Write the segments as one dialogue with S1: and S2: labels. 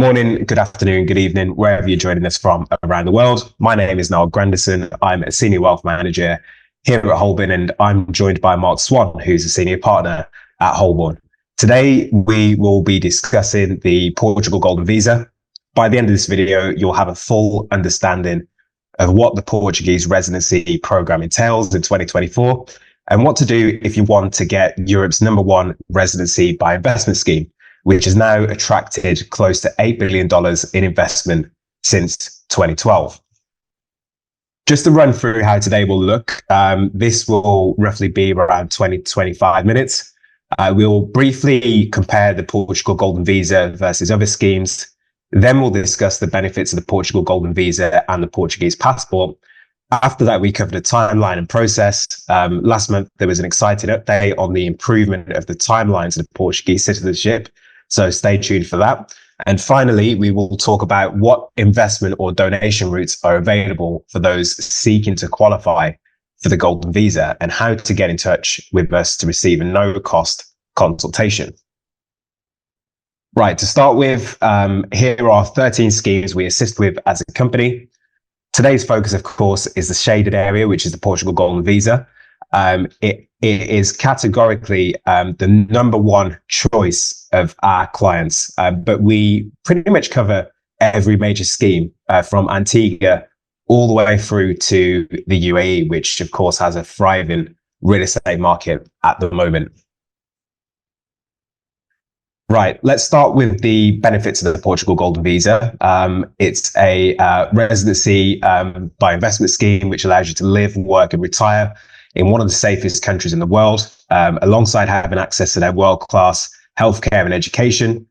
S1: morning, good afternoon, good evening, wherever you're joining us from around the world. My name is Noel Grandison. I'm a Senior Wealth Manager here at Holborn, and I'm joined by Mark Swan, who's a Senior Partner at Holborn. Today, we will be discussing the Portugal Golden Visa. By the end of this video, you'll have a full understanding of what the Portuguese residency program entails in 2024 and what to do if you want to get Europe's #1 residency by investment scheme, which has now attracted close to $8 billion in investment since 2012. Just to run through how today will look, this will roughly be around 20 to 25 minutes. We'll briefly compare the Portugal Golden Visa versus other schemes. Then we'll discuss the benefits of the Portugal Golden Visa and the Portuguese passport. After that, we covered the timeline and process. Last month, there was an exciting update on the improvement of the timelines of Portuguese citizenship. So stay tuned for that. And finally, we will talk about what investment or donation routes are available for those seeking to qualify for the Golden Visa and how to get in touch with us to receive a no-cost consultation. Right, to start with, here are 13 schemes we assist with as a company. Today's focus, of course, is the shaded area, which is the Portugal Golden Visa. It is categorically the #1 choice of our clients, but we pretty much cover every major scheme from Antigua all the way through to the UAE, which of course has a thriving real estate market at the moment. Right, let's start with the benefits of the Portugal Golden Visa. It's a residency by investment scheme, which allows you to live, work and retire in one of the safest countries in the world, alongside having access to their world-class healthcare and education.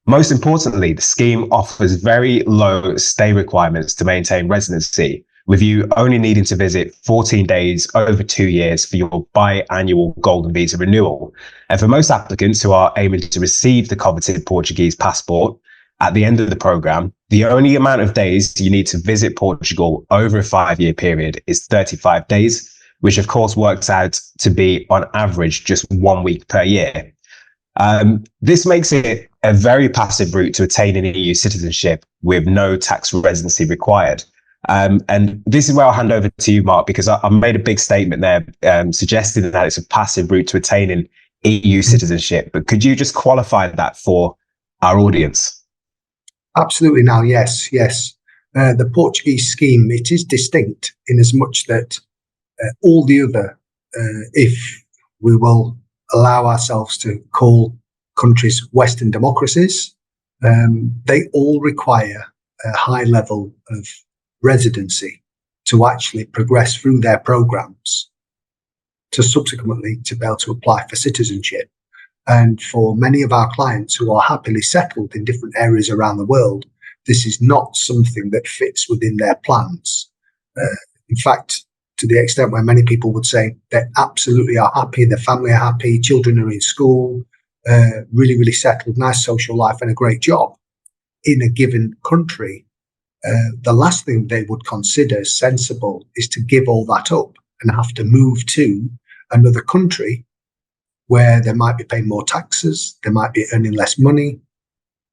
S1: Most importantly, the scheme offers very low stay requirements to maintain residency, with you only needing to visit 14 days over 2 years for your biannual Golden Visa renewal. And for most applicants who are aiming to receive the coveted Portuguese passport, at the end of the program, the only amount of days you need to visit Portugal over a 5-year period is 35 days, which of course works out to be on average just 1 week per year. This makes it a very passive route to attaining EU citizenship with no tax residency required. And this is where I'll hand over to you, Mark, because I made a big statement there suggesting that it's a passive route to attaining EU citizenship. But could you just qualify that for our audience?
S2: Absolutely. Now, yes. The Portuguese scheme, it is distinct in as much that all the other, if we will allow ourselves to call countries Western democracies, they all require a high level of residency to actually progress through their programs to subsequently to be able to apply for citizenship. And for many of our clients who are happily settled in different areas around the world, this is not something that fits within their plans. In fact, to the extent where many people would say they absolutely are happy, their family are happy, children are in school, really, really settled, nice social life and a great job in a given country. The last thing they would consider sensible is to give all that up and have to move to another country where they might be paying more taxes, they might be earning less money.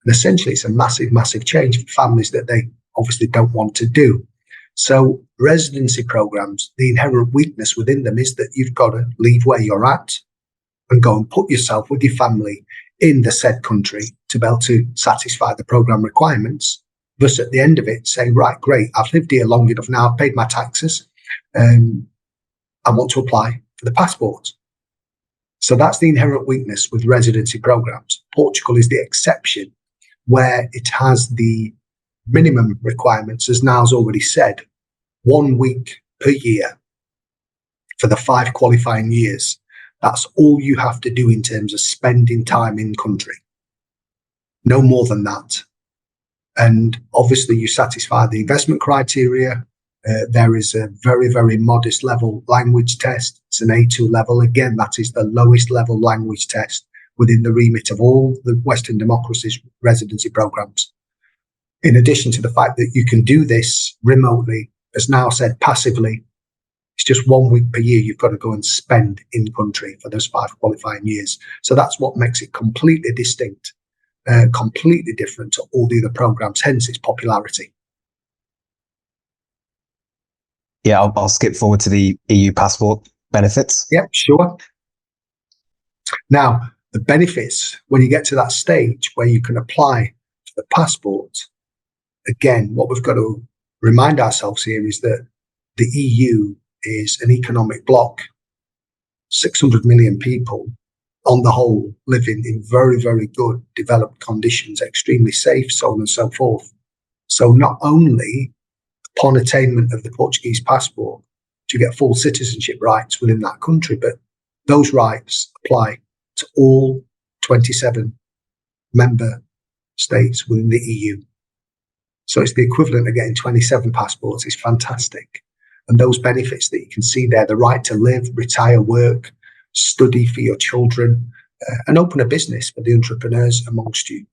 S2: And essentially, it's a massive, massive change for families that they obviously don't want to do. So residency programs, the inherent weakness within them is that you've got to leave where you're at and go and put yourself with your family in the said country to be able to satisfy the program requirements. Thus, at the end of it, say, right, great, I've lived here long enough now, I've paid my taxes, I want to apply for the passport. So that's the inherent weakness with residency programs. Portugal is the exception where it has the minimum requirements, as Niall's already said, 1 week per year for the 5 qualifying years. That's all you have to do in terms of spending time in country. No more than that. And obviously you satisfy the investment criteria. There is a very, very modest level language test. It's an A2 level. Again, that is the lowest level language test within the remit of all the Western democracies residency programs. In addition to the fact that you can do this remotely, as Niall said, passively, it's just 1 week per year you've got to go and spend in country for those 5 qualifying years. So that's what makes it completely distinct. completely different to all the other programs, hence its popularity.
S1: Yeah, I'll skip forward to the EU passport benefits.
S2: Yeah, sure. Now, the benefits, when you get to that stage where you can apply for the passport, again, what we've got to remind ourselves here is that the EU is an economic bloc, 600 million people on the whole living in very, very good developed conditions, extremely safe, so on and so forth. So not only upon attainment of the Portuguese passport do you get full citizenship rights within that country, but those rights apply to all 27 member states within the EU. So it's the equivalent of getting 27 passports. It's fantastic. And those benefits that you can see there, the right to live, retire, work, study for your children, and open a business for the entrepreneurs amongst you,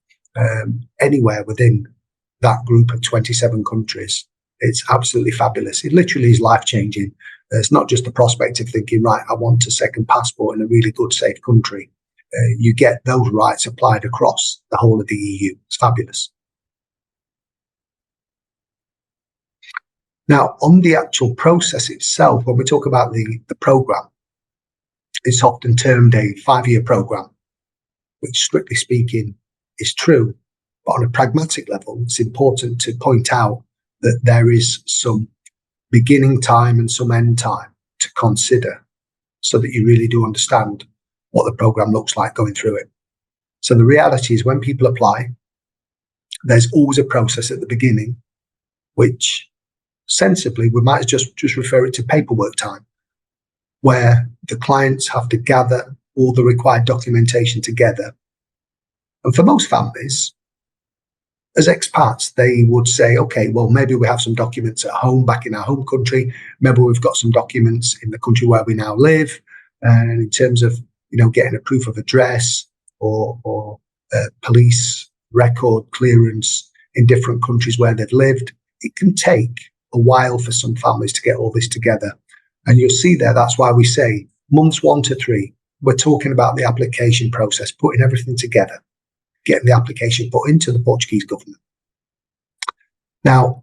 S2: anywhere within that group of 27 countries. It's absolutely fabulous. It literally is life-changing. It's not just the prospect of thinking, right, I want a second passport in a really good, safe country. You get those rights applied across the whole of the EU. It's fabulous. Now, on the actual process itself, when we talk about the program, it's often termed a 5-year program, which strictly speaking is true. But on a pragmatic level, it's important to point out that there is some beginning time and some end time to consider so that you really do understand what the program looks like going through it. So the reality is when people apply, there's always a process at the beginning, which sensibly we might just refer it to paperwork time, where the clients have to gather all the required documentation together. And for most families, as expats, they would say, okay, well, maybe we have some documents at home, back in our home country. Maybe we've got some documents in the country where we now live. And in terms of, getting a proof of address or police record clearance in different countries where they've lived, it can take a while for some families to get all this together. And you'll see there, that's why we say months 1 to 3, we're talking about the application process, putting everything together, getting the application put into the Portuguese government. Now,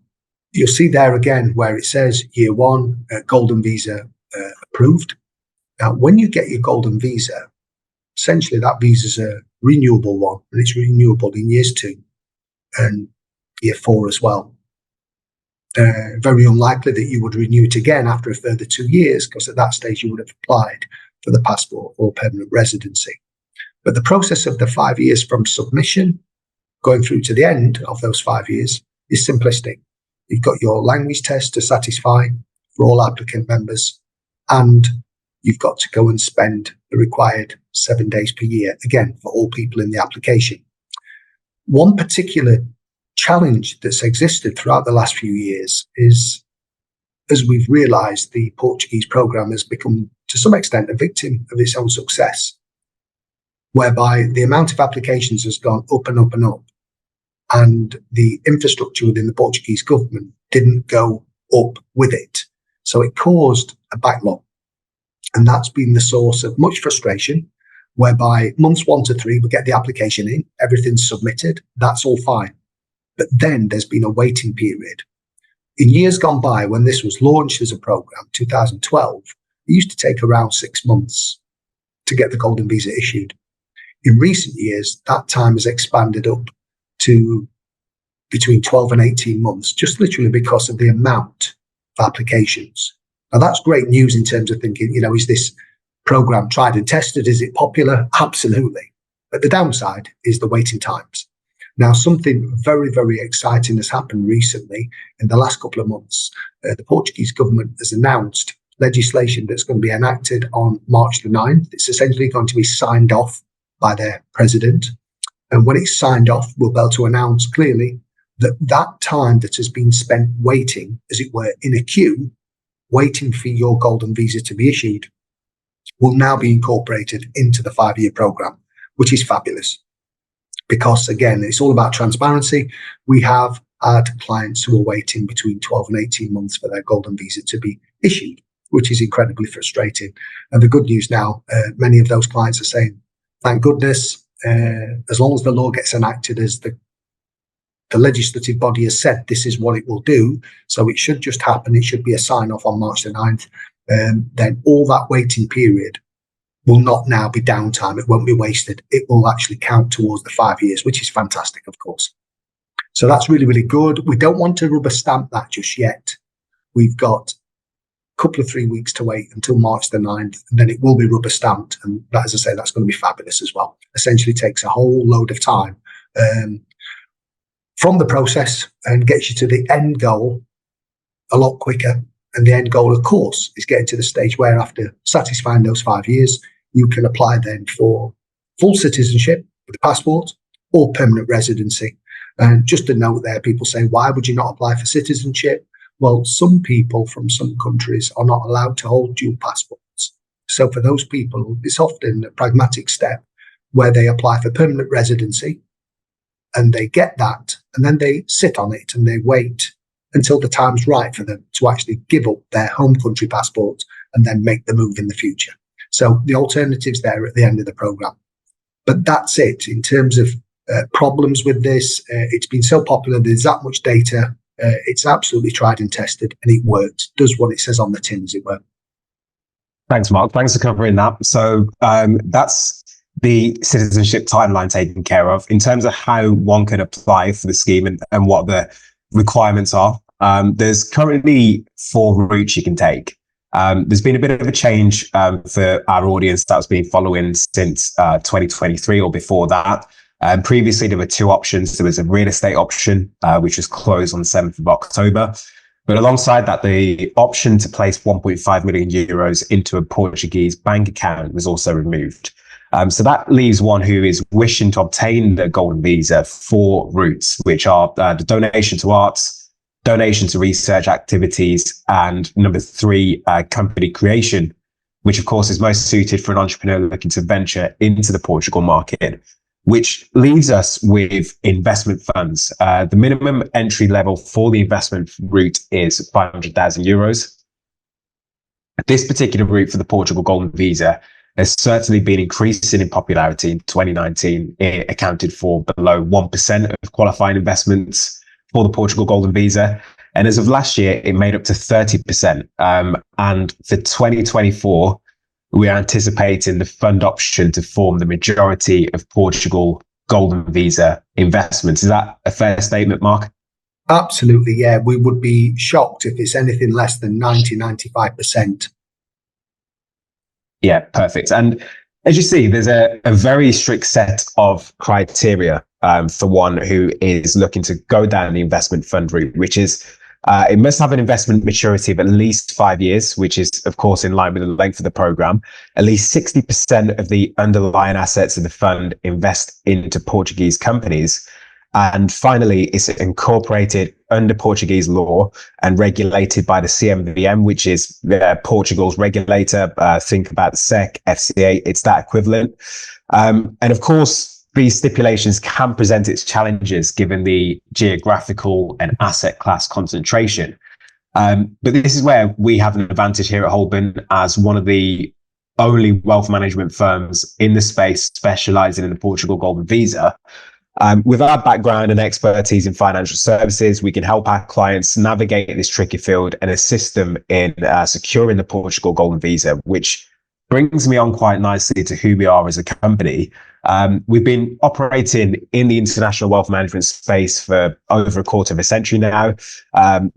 S2: you'll see there again where it says year 1, Golden Visa approved. Now, when you get your Golden Visa, essentially that visa is a renewable one, and it's renewable in years 2 and year 4 as well. Very unlikely that you would renew it again after a further 2 years, because at that stage you would have applied for the passport or permanent residency. But the process of the 5 years from submission going through to the end of those 5 years is simplistic. You've got your language test to satisfy for all applicant members, and you've got to go and spend the required 7 days per year, again, for all people in the application. One particular challenge that's existed throughout the last few years is, as we've realized, the Portuguese program has become, to some extent, a victim of its own success, whereby the amount of applications has gone up and up and up, and the infrastructure within the Portuguese government didn't go up with it. So it caused a backlog. And that's been the source of much frustration, whereby months 1 to 3, we get the application in, everything's submitted, that's all fine. But then there's been a waiting period. In years gone by, when this was launched as a program, 2012, it used to take around 6 months to get the Golden Visa issued. In recent years, that time has expanded up to between 12 and 18 months, just literally because of the amount of applications. Now, that's great news in terms of thinking, is this program tried and tested? Is it popular? Absolutely. But the downside is the waiting times. Now, something very, very exciting has happened recently in the last couple of months. The Portuguese government has announced legislation that's going to be enacted on March the 9th. It's essentially going to be signed off by their president. And when it's signed off, we'll be able to announce clearly that that time that has been spent waiting, as it were, in a queue, waiting for your Golden Visa to be issued, will now be incorporated into the 5-year program, which is fabulous. Because again, it's all about transparency. We have had clients who are waiting between 12 and 18 months for their Golden Visa to be issued, which is incredibly frustrating. And the good news now, many of those clients are saying, thank goodness, as long as the law gets enacted as the legislative body has said this is what it will do, so it should just happen, it should be a sign-off on March the 9th, then all that waiting period will not now be downtime. It won't be wasted. It will actually count towards the 5 years, which is fantastic, of course. So that's really, really good. We don't want to rubber stamp that just yet. We've got a couple of 3 weeks to wait until March the 9th, and then it will be rubber stamped. And that, as I say, that's going to be fabulous as well. Essentially takes a whole load of time from the process and gets you to the end goal a lot quicker. And the end goal, of course, is getting to the stage where after satisfying those 5 years, you can apply then for full citizenship with a passport or permanent residency. And just a note there, people say, why would you not apply for citizenship? Well, some people from some countries are not allowed to hold dual passports. So for those people, it's often a pragmatic step where they apply for permanent residency and they get that, and then they sit on it and they wait until the time's right for them to actually give up their home country passport and then make the move in the future. So the alternative's there at the end of the programme. But that's it. In terms of problems with this, it's been so popular, there's that much data, it's absolutely tried and tested, and it works, does what it says on the tin, as it were.
S1: Thanks, Mark. Thanks for covering that. So that's the citizenship timeline taken care of. In terms of how one can apply for the scheme and what the requirements are, there's currently 4 routes you can take. There's been a bit of a change for our audience that's been following since 2023 or before that. Previously, there were 2 options. There was a real estate option, which was closed on the 7th of October. But alongside that, the option to place 1.5 million euros into a Portuguese bank account was also removed. So that leaves one who is wishing to obtain the Golden Visa 4 routes, which are the donation to arts, donation to research activities, and number 3, company creation, which of course is most suited for an entrepreneur looking to venture into the Portugal market, which leaves us with investment funds. The minimum entry level for the investment route is 500,000 euros. This particular route for the Portugal Golden Visa has certainly been increasing in popularity. In 2019, it accounted for below 1% of qualifying investments for the Portugal Golden Visa. And as of last year, it made up to 30%. And for 2024, we are anticipating the fund option to form the majority of Portugal Golden Visa investments. Is that a fair statement, Mark?
S2: Absolutely, yeah. We would be shocked if it's anything less than 95%.
S1: Yeah, perfect. And as you see, there's a very strict set of criteria for one who is looking to go down the investment fund route, which is it must have an investment maturity of at least 5 years, which is, of course, in line with the length of the program. At least 60% of the underlying assets of the fund invest into Portuguese companies. And finally, it's incorporated under Portuguese law and regulated by the CMVM, which is Portugal's regulator. Think about the SEC, FCA, it's that equivalent. And of course, these stipulations can present its challenges given the geographical and asset class concentration. But this is where we have an advantage here at Holborn as one of the only wealth management firms in the space specializing in the Portugal Golden Visa. With our background and expertise in financial services, we can help our clients navigate this tricky field and assist them in securing the Portugal Golden Visa, which brings me on quite nicely to who we are as a company. We've been operating in the international wealth management space for over a quarter of a century now,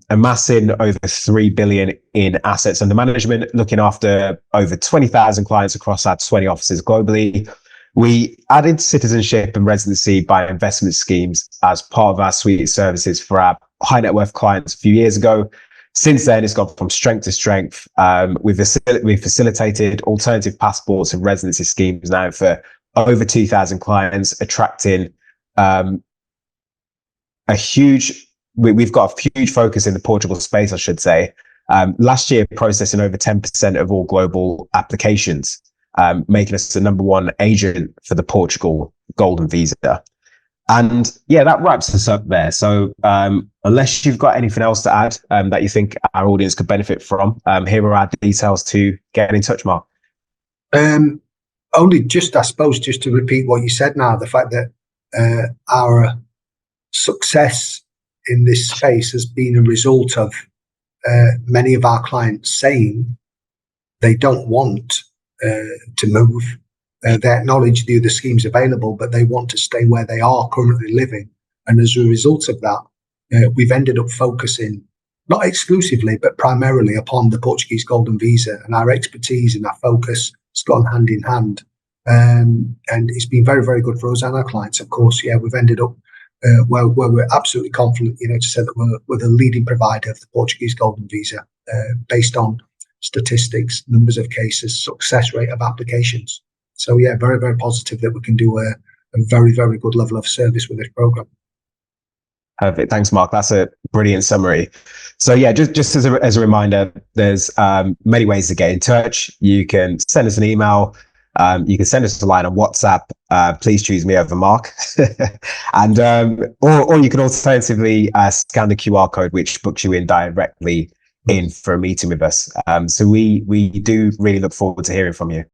S1: amassing over 3 billion in assets under management, looking after over 20,000 clients across our 20 offices globally. We added citizenship and residency by investment schemes as part of our suite of services for our high net worth clients a few years ago. Since then, it's gone from strength to strength. We've facilitated alternative passports and residency schemes now for over 2,000 clients, attracting we've got a huge focus in the Portugal space, I should say. Last year, processing over 10% of all global applications, making us the number 1 agent for the Portugal Golden Visa. And yeah, that wraps us up there. So unless you've got anything else to add that you think our audience could benefit from, here are our details to get in touch, Mark.
S2: only just, I suppose, just to repeat what you said now, the fact that our success in this space has been a result of many of our clients saying they don't want to move. They acknowledge the other schemes available, but they want to stay where they are currently living. And as a result of that, we've ended up focusing, not exclusively, but primarily upon the Portuguese Golden Visa, and our expertise and our focus has gone hand in hand. And it's been very, very good for us and our clients. Of course, yeah, we've ended up where we're absolutely confident, to say that we're the leading provider of the Portuguese Golden Visa, based on statistics, numbers of cases, success rate of applications. So yeah, very, very positive that we can do a very, very good level of service with this program.
S1: Perfect. Thanks, Mark. That's a brilliant summary. So yeah, just as a reminder, there's many ways to get in touch. You can send us an email. You can send us a line on WhatsApp. Please choose me over Mark. And or you can alternatively scan the QR code, which books you in directly in for a meeting with us. So we do really look forward to hearing from you.